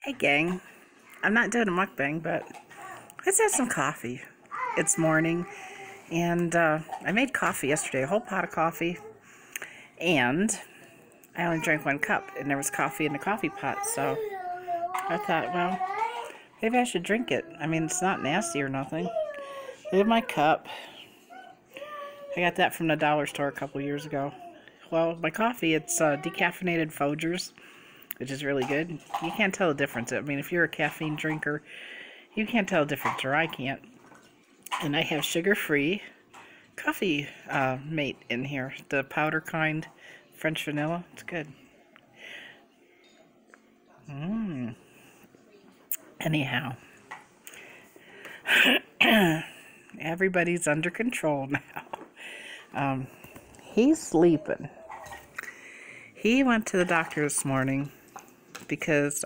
Hey gang, I'm not doing a mukbang, but let's have some coffee. It's morning, and I made coffee yesterday, a whole pot of coffee, and I only drank 1 cup, and there was coffee in the coffee pot, so I thought, well, maybe I should drink it. I mean, it's not nasty or nothing. Here's my cup. I got that from the dollar store a couple years ago. Well, my coffee, it's decaffeinated Folgers, which is really good. You can't tell the difference. I mean, if you're a caffeine drinker, you can't tell the difference, or I can't. And I have sugar-free coffee mate in here, the powder kind, French vanilla. It's good. Anyhow, everybody's under control now. He's sleeping. He went to the doctor this morning because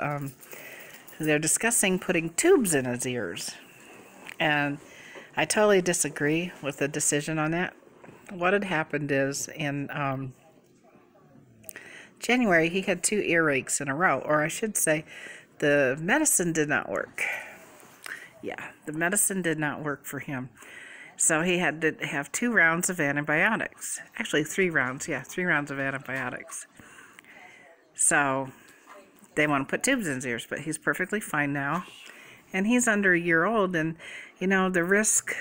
they're discussing putting tubes in his ears. And I totally disagree with the decision on that. What had happened is in January, he had 2 earaches in a row. Or I should say, the medicine did not work. Yeah, the medicine did not work for him. So he had to have 2 rounds of antibiotics. Actually, 3 rounds. Yeah, 3 rounds of antibiotics. So they want to put tubes in his ears, but he's perfectly fine now. And he's under a year old, and, you know, the risk...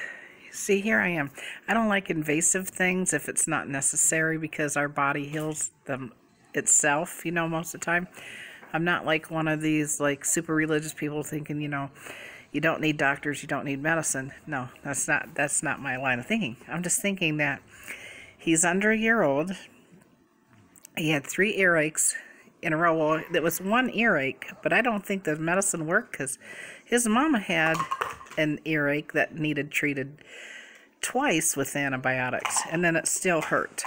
See, here I am. I don't like invasive things if it's not necessary because our body heals them itself, you know, most of the time. I'm not like one of these, like, super religious people thinking, you know, you don't need doctors, you don't need medicine. No, that's not my line of thinking. I'm just thinking that he's under a year old. He had 3 earaches in a row. Well, there was 1 earache, but I don't think the medicine worked because his mama had an earache that needed treated twice with antibiotics, and then it still hurt.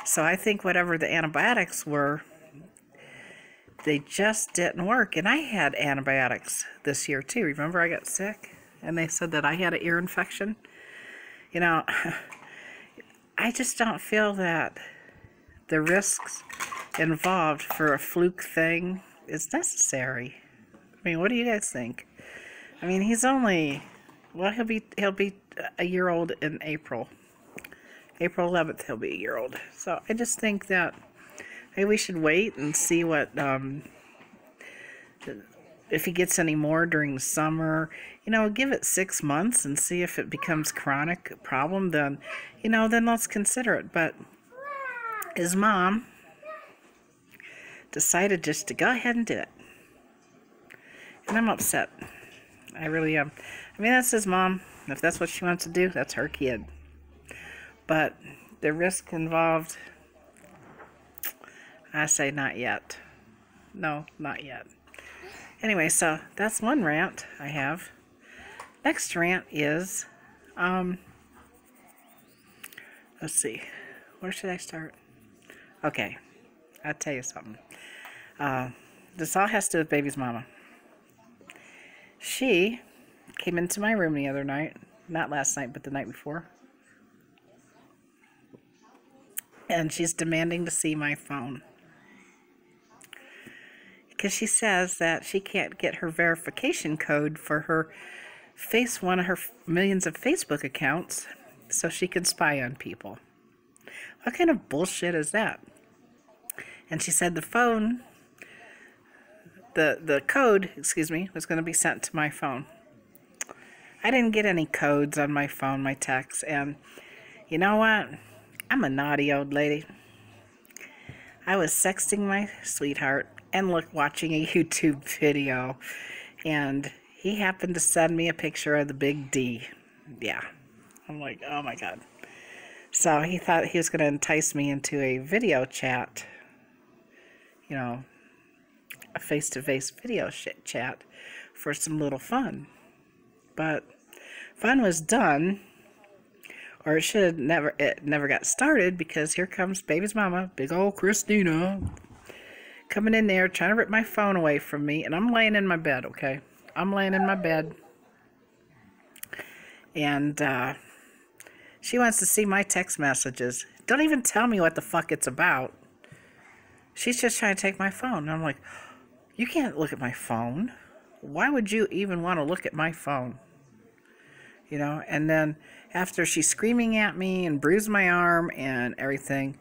So I think whatever the antibiotics were, they just didn't work. And I had antibiotics this year too. Remember, I got sick and they said that I had an ear infection. You know, I just don't feel that the risks involved for a fluke thing is necessary. I mean, what do you guys think? I mean, he's only, well, he'll be a year old in April. April 11th, he'll be a year old. So I just think that maybe we should wait and see what, if he gets any more during the summer. You know, give it 6 months and see if it becomes chronic problem. Then, you know, then let's consider it. But his mom decided just to go ahead and do it. And I'm upset. I really am. I mean, that's his mom. If that's what she wants to do, that's her kid. But the risk involved, I say not yet. No, not yet. Anyway, so that's one rant I have. Next rant is, let's see. Where should I start? Okay, I'll tell you something. This all has to do with baby's mama. She came into my room the other night, not last night, but the night before. And she's demanding to see my phone. Because she says that she can't get her verification code for her one of her millions of Facebook accounts so she can spy on people. What kind of bullshit is that? And she said the phone, the code, excuse me, was going to be sent to my phone. I didn't get any codes on my phone, my texts, and you know what? I'm a naughty old lady. I was sexting my sweetheart and watching a YouTube video, and he happened to send me a picture of the Big D. Yeah. I'm like, oh my God. So he thought he was going to entice me into a video chat, you know, a face-to-face video chat for some little fun. But fun was done, or it never got started, because here comes baby's mama, big old Christina, coming in there trying to rip my phone away from me, and I'm laying in my bed, okay? I'm laying in my bed, and she wants to see my text messages. Don't even tell me what the fuck it's about. She's just trying to take my phone. And I'm like, You can't look at my phone. Why would you even want to look at my phone? You know, and then after she's screaming at me and bruised my arm and everything,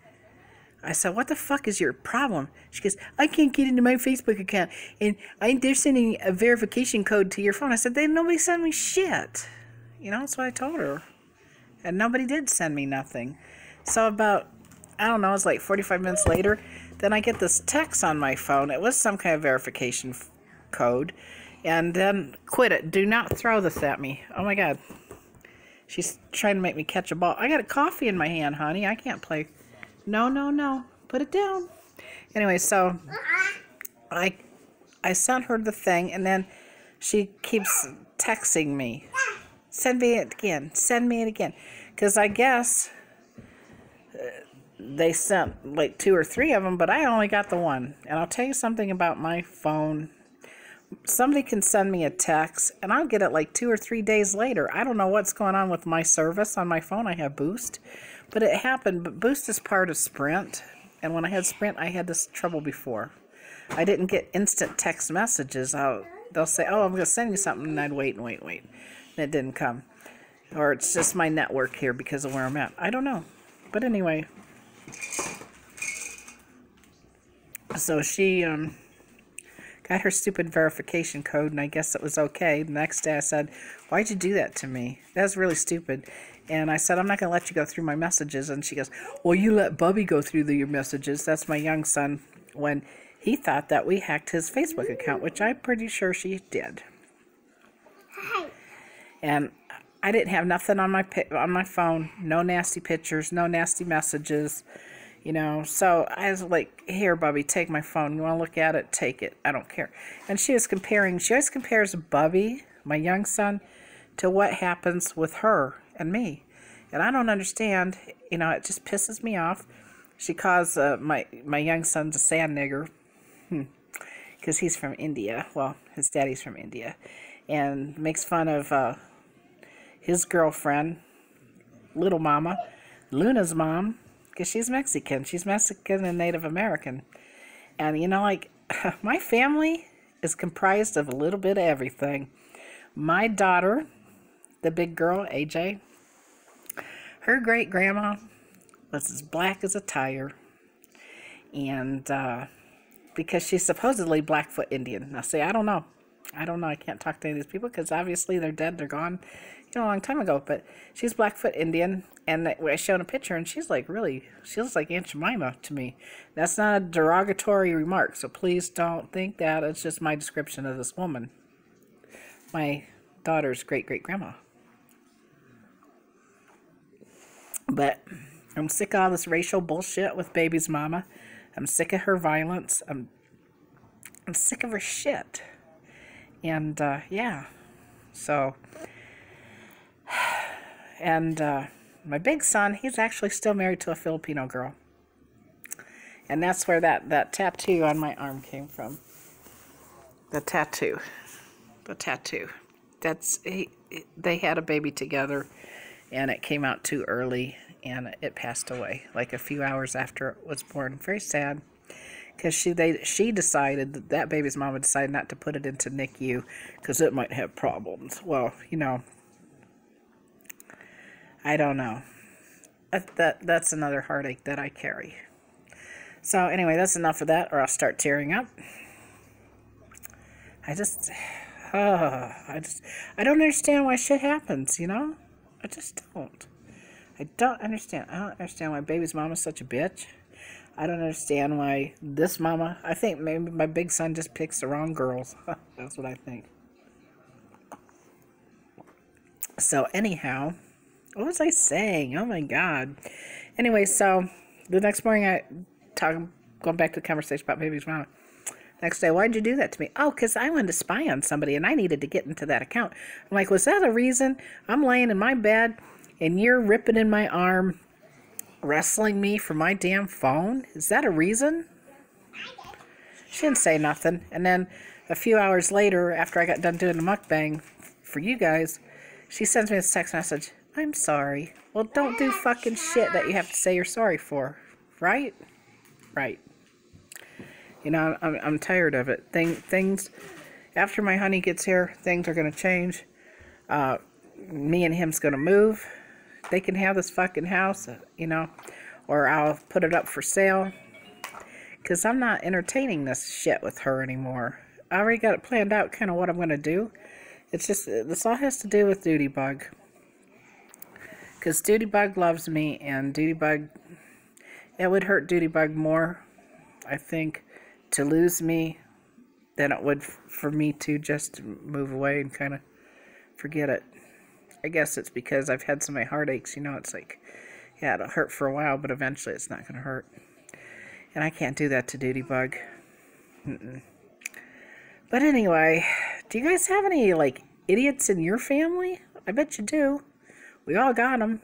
I said, what the fuck is your problem? She goes, I can't get into my Facebook account, and they're sending a verification code to your phone. I said, nobody sent me shit. You know, that's what I told her. And nobody did send me nothing. So about, I don't know, it's like 45 minutes later, then I get this text on my phone. It was some kind of verification code. And then, quit it. Do not throw this at me. Oh my God. She's trying to make me catch a ball. I got a coffee in my hand, honey. I can't play. No, no, no. Put it down. Anyway, so I sent her the thing, and then she keeps texting me. Send me it again. Send me it again. Because I guess they sent like 2 or 3 of them, but I only got the one. And I'll tell you something about my phone. Somebody can send me a text, and I'll get it like 2 or 3 days later. I don't know what's going on with my service on my phone. I have Boost, but it happened. But Boost is part of Sprint, and when I had Sprint, I had this trouble before. I didn't get instant text messages. They'll say, oh, I'm going to send you something, and I'd wait and wait and wait. And it didn't come. Or it's just my network here because of where I'm at. I don't know. But anyway. So she got her stupid verification code, and I guess it was okay. The next day I said, why'd you do that to me? That's really stupid. And I said, I'm not going to let you go through my messages. And she goes, well, you let Bubby go through your messages. That's my young son, when he thought that we hacked his Facebook account, which I'm pretty sure she did. And I didn't have nothing on my phone. No nasty pictures, no nasty messages. You know, so I was like, here, Bubby, take my phone. You want to look at it? Take it. I don't care. And she was comparing, she always compares Bubby, my young son, to what happens with her and me. And I don't understand. You know, it just pisses me off. She calls my young son a sand nigger. Because he's from India. Well, his daddy's from India. And makes fun of his girlfriend, Little Mama, Luna's mom. Because she's Mexican. She's Mexican and Native American. And, you know, like, my family is comprised of a little bit of everything. My daughter, the big girl, AJ, her great-grandma was as black as a tire. And because she's supposedly Blackfoot Indian. Now, see, I don't know. I don't know. I can't talk to any of these people because obviously they're dead. They're gone, you know, a long time ago. But she's Blackfoot Indian, and I showed a picture, and she's like, really, she looks like Aunt Jemima to me. That's not a derogatory remark, so please don't think that. It's just my description of this woman, my daughter's great-great-grandma. But I'm sick of all this racial bullshit with baby's mama. I'm sick of her violence. I'm sick of her shit. And, yeah. So, and, my big son, he's actually still married to a Filipino girl. And that's where that tattoo on my arm came from. The tattoo. The tattoo. They had a baby together, and it came out too early, and it passed away, like a few hours after it was born. Very sad. Because she decided, that baby's mama decided not to put it into NICU because it might have problems. Well, you know, I don't know. That's another heartache that I carry. So anyway, that's enough of that, or I'll start tearing up. I don't understand why shit happens, you know? I just don't. I don't understand. I don't understand why baby's mama's such a bitch. I don't understand why this mama, I think maybe my big son just picks the wrong girls. That's what I think. So anyhow, what was I saying? Oh my God. Anyway, so the next morning going back to the conversation about baby's mama. Next day, why'd you do that to me? Oh, because I wanted to spy on somebody and I needed to get into that account. I'm like, was that a reason? I'm laying in my bed and you're ripping in my arm, wrestling me for my damn phone? Is that a reason? She didn't say nothing. And then a few hours later, after I got done doing the mukbang for you guys, she sends me this text message. I'm sorry. Well, don't do fucking shit that you have to say you're sorry for. Right? Right. You know, I'm tired of it. Things, after my honey gets here, things are going to change. Me and him's going to move. They can have this fucking house, you know, or I'll put it up for sale. Because I'm not entertaining this shit with her anymore. I already got it planned out kind of what I'm going to do. It's just, this all has to do with Duty Bug. Because Duty Bug loves me, and Duty Bug, it would hurt Duty Bug more, I think, to lose me than it would for me to just move away and kind of forget it. I guess it's because I've had so many heartaches, you know, it's like, yeah, it'll hurt for a while, but eventually it's not going to hurt. And I can't do that to Duty Bug. But anyway, do you guys have any, like, idiots in your family? I bet you do. We all got them.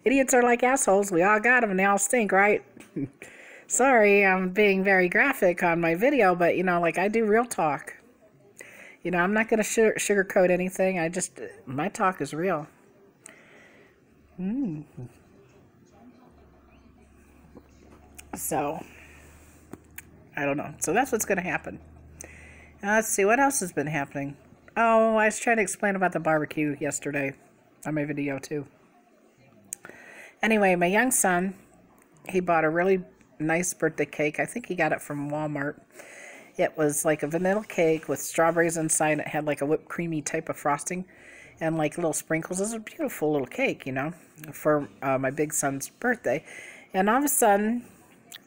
Idiots are like assholes. We all got them, and they all stink, right? Sorry, I'm being very graphic on my video, but, you know, like, I do real talk. You know, I'm not going to sugarcoat anything. My talk is real. So, I don't know. So that's what's going to happen. Now, let's see, what else has been happening? Oh, I was trying to explain about the barbecue yesterday on my video, too. Anyway, my young son, he bought a really nice birthday cake. I think he got it from Walmart. It was like a vanilla cake with strawberries inside. It had like a whipped creamy type of frosting and like little sprinkles. It was a beautiful little cake, you know, for my big son's birthday. And all of a sudden,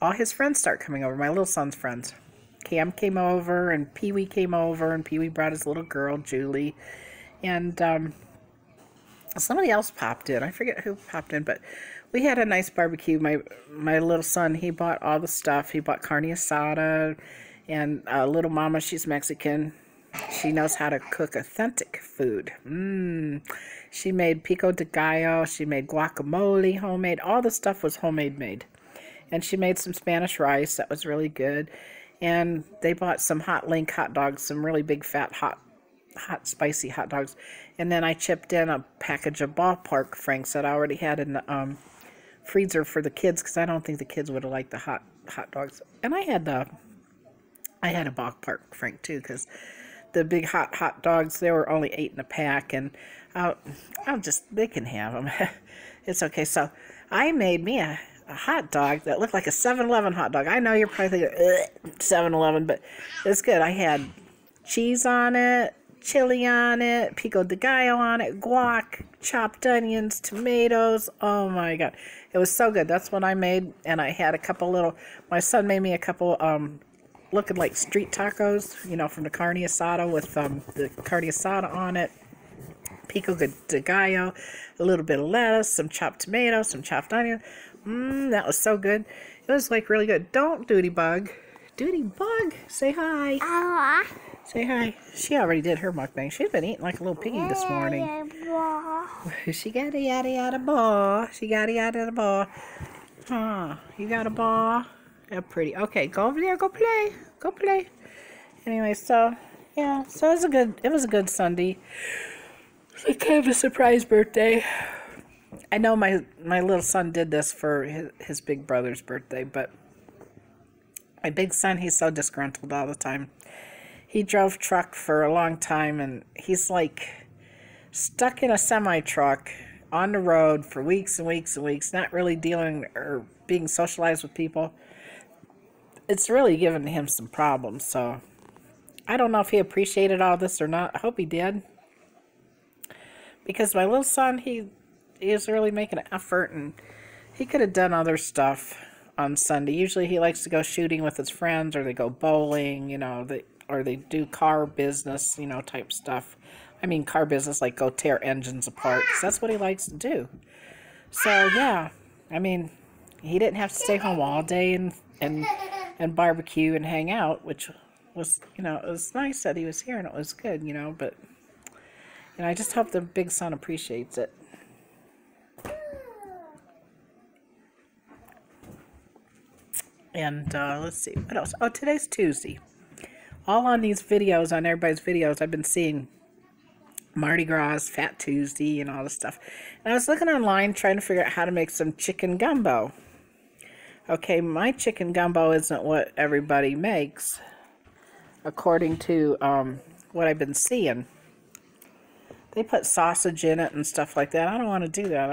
all his friends start coming over, my little son's friends. Cam came over, and Pee-wee came over, and Pee-wee brought his little girl, Julie. And somebody else popped in. I forget who popped in, but we had a nice barbecue. My little son, he bought all the stuff. He bought carne asada, and little mama, she's Mexican. She knows how to cook authentic food. She made pico de gallo. She made guacamole, homemade. All the stuff was homemade made. And she made some Spanish rice. That was really good. And they bought some hot link hot dogs, some really big fat hot spicy hot dogs. And then I chipped in a package of ballpark franks that I already had in the freezer for the kids, because I don't think the kids would have liked the hot dogs. And I had a ballpark frank too, because the big hot dogs, they were only 8 in a pack, and they can have them. It's okay. So I made me a hot dog that looked like a 7-Eleven hot dog. I know you're probably thinking, 7-Eleven, but it's good. I had cheese on it, chili on it, pico de gallo on it, guac, chopped onions, tomatoes. Oh my God. It was so good. That's what I made. And I had a couple my son made me a couple, looking like street tacos, you know, from the carne asada with, the carne asada on it, pico de gallo, a little bit of lettuce, some chopped tomatoes, some chopped onion. That was so good. It was like really good. Don't Duty Bug. Duty Bug, say hi. Say hi. She already did her mukbang. She's been eating like a little piggy this morning. She got a yada ball. She got a yada ball. Huh? You got a ball? Yeah, pretty. Okay, go over there. Go play. Go play. Anyway, so yeah, so it was a good Sunday. It's like kind of a surprise birthday. I know my little son did this for his big brother's birthday, but my big son, he's so disgruntled all the time. He drove truck for a long time, and he's like stuck in a semi-truck on the road for weeks and weeks and weeks, not really dealing or being socialized with people. It's really given him some problems, so I don't know if he appreciated all this or not. I hope he did. Because my little son, he is really making an effort, and he could have done other stuff on Sunday. Usually he likes to go shooting with his friends, or they go bowling, you know, or they do car business, you know, type stuff. I mean car business, like go tear engines apart, 'cause that's what he likes to do. So, yeah, I mean, he didn't have to stay home all day and barbecue and hang out, which was, you know, it was nice that he was here, and it was good, you know, but, you know, I just hope the big son appreciates it. And let's see, what else? Oh, today's Tuesday. All on these videos, on everybody's videos, I've been seeing Mardi Gras, Fat Tuesday, and all this stuff. And I was looking online trying to figure out how to make some chicken gumbo. Okay, my chicken gumbo isn't what everybody makes, according to what I've been seeing. They put sausage in it and stuff like that. I don't want to do that.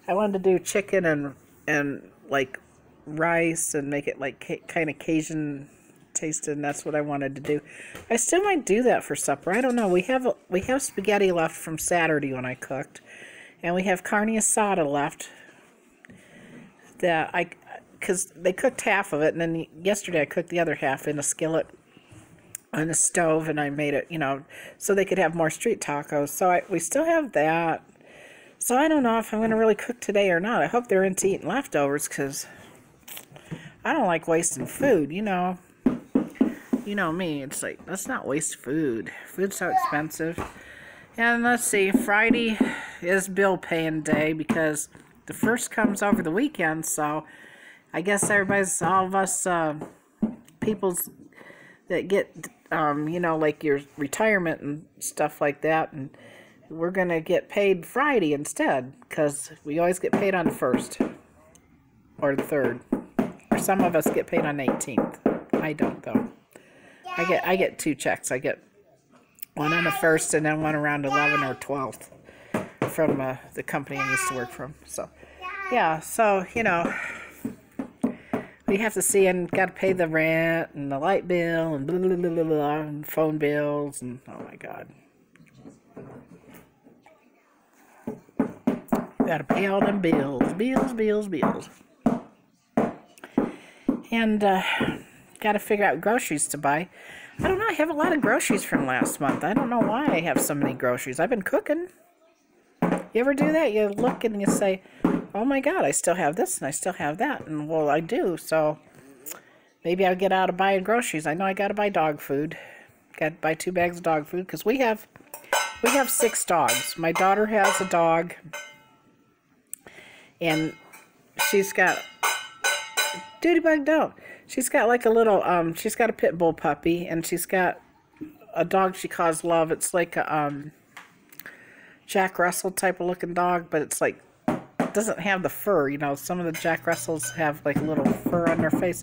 I wanted to do chicken and like rice and make it like kind of Cajun tasted, and that's what I wanted to do. I still might do that for supper. I don't know. We have spaghetti left from Saturday when I cooked, and we have carne asada left that because they cooked half of it, and then yesterday I cooked the other half in a skillet on the stove, and I made it, so they could have more street tacos. So we still have that. So I don't know if I'm going to really cook today or not. I hope they're into eating leftovers, because I don't like wasting food, You know me. It's like, let's not waste food. Food's so expensive. And let's see, Friday is bill paying day, because the first comes over the weekend, so I guess all of us people's that get, like your retirement and stuff like that, and we're going to get paid Friday instead, because we always get paid on the 1st or the 3rd. Or some of us get paid on the 18th. I don't, though. I get 2 checks. I get one on the 1st and then one around 11 or 12th from the company I used to work from. So, yeah, so, we have to see, and got to pay the rent and the light bill and blah, blah, blah, blah, blah, and phone bills, and oh my God. Got to pay all them bills. And got to figure out groceries to buy. I don't know, I have a lot of groceries from last month. I don't know why I have so many groceries. I've been cooking. You ever do that? You look and you say, oh my God, I still have this and I still have that. And well, I do, so maybe I'll get out of buying groceries. I know I got to buy dog food. Got to buy 2 bags of dog food, because we have 6 dogs. My daughter has a dog, and she's got, Duty Bug, don't. She's got like a little, she's got a pit bull puppy, and she's got a dog she calls Love. It's like a Jack Russell type of looking dog, but it's like, doesn't have the fur. Some of the Jack Russells have like a little fur on their face.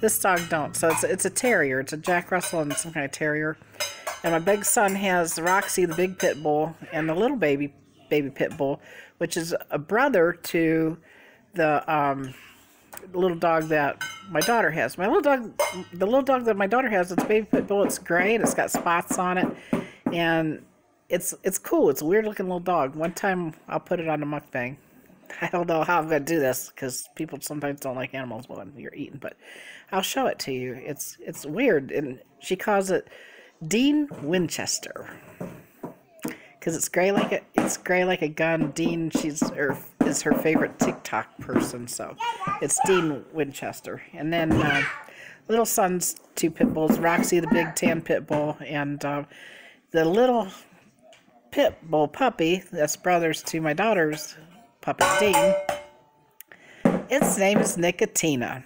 This dog don't. So it's a terrier. It's a Jack Russell and some kind of terrier. And my big son has Roxy, the big pit bull, and the little baby pit bull, which is a brother to the little dog that my daughter has. The little dog that my daughter has, it's a baby pit bull. It's gray and it's got spots on it, and it's cool. It's a weird looking little dog. One time I'll put it on the Muckbang. I don't know how I'm going to do this, because people sometimes don't like animals when you're eating, but I'll show it to you. It's weird, and she calls it Dean Winchester, because it's gray like a gun. Dean, is her favorite TikTok person, so it's Dean Winchester. And then little son's 2 pit bulls, Roxy, the big tan pit bull, and the little pit bull puppy that's brothers to my daughter's puppy, Dean. Its name is Nicotina.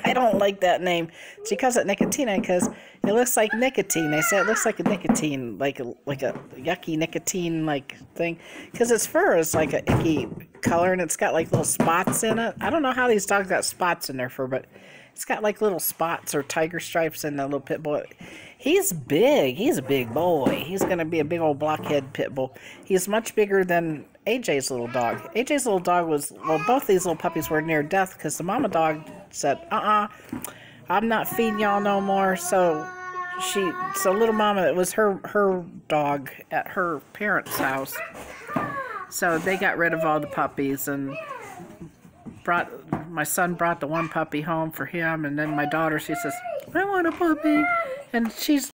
I don't like that name. She calls it Nicotina because it looks like nicotine. They say it looks like a nicotine, like a yucky nicotine like thing, because its fur is like a icky color, and it's got like little spots in it. I don't know how these dogs got spots in their fur, but it's got like little spots or tiger stripes in the little pit bull. He's big. He's a big boy. He's going to be a big old blockhead pit bull. He's much bigger than AJ's little dog. AJ's little dog was, well, both these little puppies were near death because the mama dog said, I'm not feeding y'all no more. So little mama, it was her dog at her parents' house. So they got rid of all the puppies, and my son brought the one puppy home for him, and then my daughter, she says, I want a puppy, and she's